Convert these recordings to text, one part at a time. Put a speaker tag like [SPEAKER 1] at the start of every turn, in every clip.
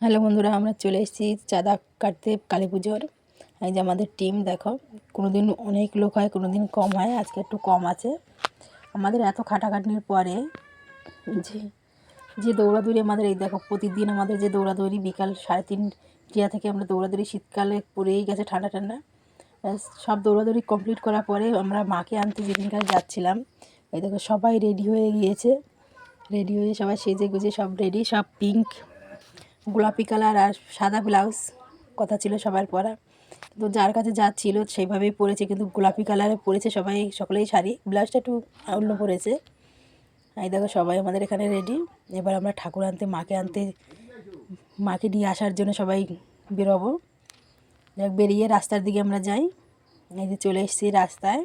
[SPEAKER 1] Hello বন্ধুরা, আমরা চলে এসেছি চাঁদা কাটতে কালী পুজোর। এই যে আমাদের টিম দেখো, কোনো দিন অনেক লোক হয়, কোনো দিন কম হয়, আজকে একটু কম আছে। আমাদের এত খাটাখাটনির পরে যে যে দৌড়াদৌড়ি আমাদের, এই দেখো প্রতিদিন আমাদের যে দৌড়াদৌড়ি, বিকাল 3:30 থেকে আমরা দৌড়াদৌড়ি, শীতকালে পড়েই গেছে ঠান্ডা ঠান্ডা। সব দৌড়াদৌড়ি কমপ্লিট করার পরে আমরা মাকে আনতে যেদিনকার যাচ্ছিলাম, এই দেখো সবাই রেডি হয়ে গিয়েছে। রেডি হয়ে সবাই সেজে গুজে সব রেডি, সব পিঙ্ক গোলাপি কালার আর সাদা ব্লাউজ কথা ছিল সবার পরা। তো যার কাছে যা ছিল সেইভাবেই পরেছে, কিন্তু গোলাপি কালারে পরেছে সবাই, সকলেই শাড়ি, ব্লাউজটা একটু অন্য পরেছে। এই দেখো সবাই আমাদের এখানে রেডি। এবার আমরা ঠাকুর আনতে, মাকে নিয়ে আসার জন্য সবাই বেরোবো। বেরিয়ে রাস্তার দিকে আমরা যাই। এই যে চলে এসেছি রাস্তায়।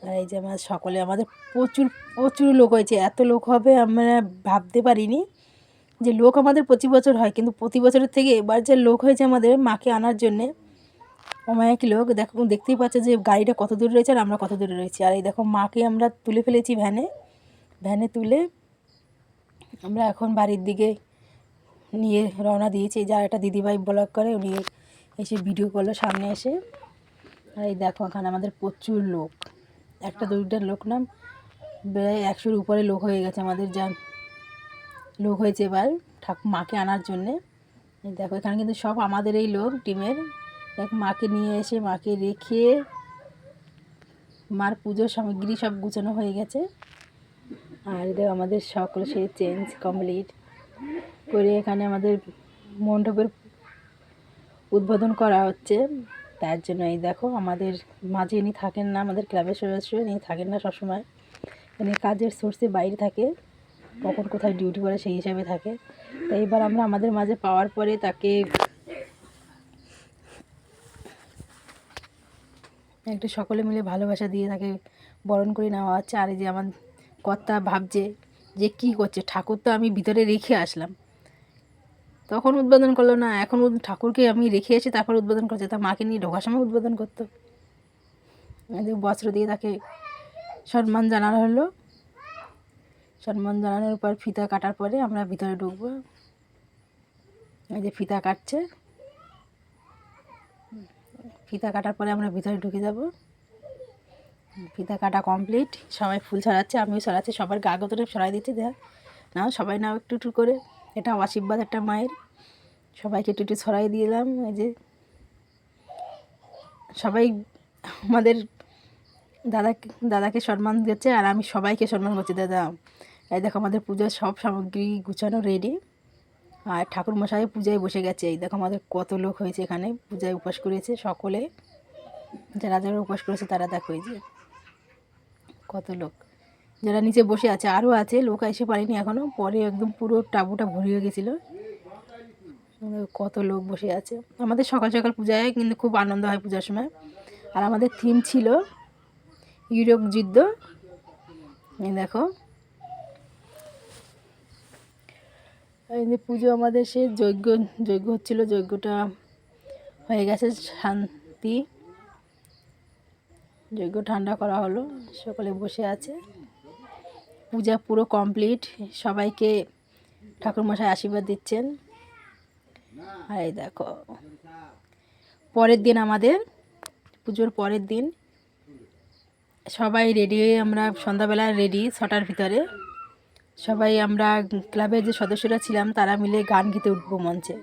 [SPEAKER 1] আর এই যে আমাদের প্রচুর প্রচুর লোক হয়েছে। এত লোক হবে আমরা ভাবতে পারিনি। যে লোক আমাদের প্রতি বছর হয়, কিন্তু প্রতি বছরের থেকে এবার যে লোক হয়েছে আমাদের মাকে আনার জন্যে, অমায়িক লোক। দেখতেই পাচ্ছে যে গাড়িটা কত দূরে রয়েছে আর আমরা কত দূরে রয়েছি। আর এই দেখো মাকে আমরা তুলে ফেলেছি ভ্যানে তুলে আমরা এখন বাড়ির দিকে নিয়ে রওনা দিয়েছি। যার একটা দিদিভাই ব্লগ করে, উনি এসে ভিডিও করলো সামনে এসে। আর এই দেখো এখানে আমাদের প্রচুর লোক, একটা দুইটা লোক না, প্রায় 100-র উপরে লোক হয়ে গেছে আমাদের, যা লোক হয়েছে এবার মাকে আনার জন্যে। দেখো এখানে কিন্তু সব আমাদের এই লোক টিমের। দেখ মাকে নিয়ে এসে মাকে রেখে মার পুজোর সামগ্রী সব গুছানো হয়ে গেছে। আর দেখো আমাদের সকলে সেই চেঞ্জ কমপ্লিট করে এখানে আমাদের মণ্ডপের উদ্বোধন করা হচ্ছে। তার জন্য এই দেখো আমাদের মাঝে ইনি থাকেন না, আমাদের ক্লাবের সদস্য, ইনি থাকেন না সবসময়, ইনি কাজের সোর্সে বাইরে থাকে, কখন কোথায় ডিউটি করে সেই হিসাবে থাকে। তো এবার আমরা আমাদের মাঝে পাওয়ার পরে তাকে একটু সকলে মিলে ভালোবাসা দিয়ে তাকে বরণ করে নেওয়া হচ্ছে। আর এই যে আমার কর্তা ভাবছে যে কী করছে, ঠাকুর তো আমি ভিতরে রেখে আসলাম, তখন উদ্বোধন করলো না, এখন ঠাকুরকে আমি রেখে এসে তারপর উদ্বোধন করছে, তা মাকে নিয়ে ঢোকার সময় উদ্বোধন করতো। বস্ত্র দিয়ে তাকে সম্মান জানানো হলো। সম্মান জানানোর পর ফিতা কাটার পরে আমরা ভিতরে ঢুকবো। এই যে ফিতা কাটছে, ফিতা কাটার পরে আমরা ভিতরে ঢুকে যাব। ফিতা কাটা কমপ্লিট, সবাই ফুল ছড়াচ্ছে, আমিও ছড়াচ্ছি, সবার গা গতরে ছড়াই দিচ্ছি। দেখ নাও সবাই নাও একটু একটু করে, এটা আশীর্বাদ একটা মায়ের, সবাইকে একটু একটু ছড়াই দিলাম। এই যে সবাই আমাদের দাদাকে সম্মান দিচ্ছে, আর আমি সবাইকে সম্মান করছি। দাদা এই দেখো আমাদের পূজার সব সামগ্রী গুছানো রেডি, আর ঠাকুর মশাই পূজায় বসে গেছে। এই দেখো আমাদের কত লোক হয়েছে এখানে, পূজায় উপোস করেছে সকলে, যারা যারা উপোস করেছে তারা দেখো এই যে কত লোক, যারা নিচে বসে আছে আরও আছে লোক, এসে পারেনি এখনও, পরে একদম পুরো টাবুটা ভরিয়ে গেছিলো। কত লোক বসে আছে। আমাদের সকাল সকাল পূজায় কিন্তু খুব আনন্দ হয় পূজার সময়। আর আমাদের থিম ছিল ইউরোপ যুদ্ধ। এই দেখো এই যে পুজো আমাদের সে যজ্ঞ হচ্ছিলো, যজ্ঞটা হয়ে গেছে, শান্তি যজ্ঞ ঠান্ডা করা হলো, সকলে বসে আছে, পূজা পুরো কমপ্লিট, সবাইকে ঠাকুরমশাই আশীর্বাদ দিচ্ছেন। আর এই দেখো পরের দিন, আমাদের পুজোর পরের দিন সবাই রেডি হয়ে, আমরা সন্ধ্যাবেলা রেডি 6টার ভিতরে সবাই, আমরা ক্লাবের যে সদস্যরা ছিলাম তারা মিলে গান গেতে উঠবো মঞ্চে।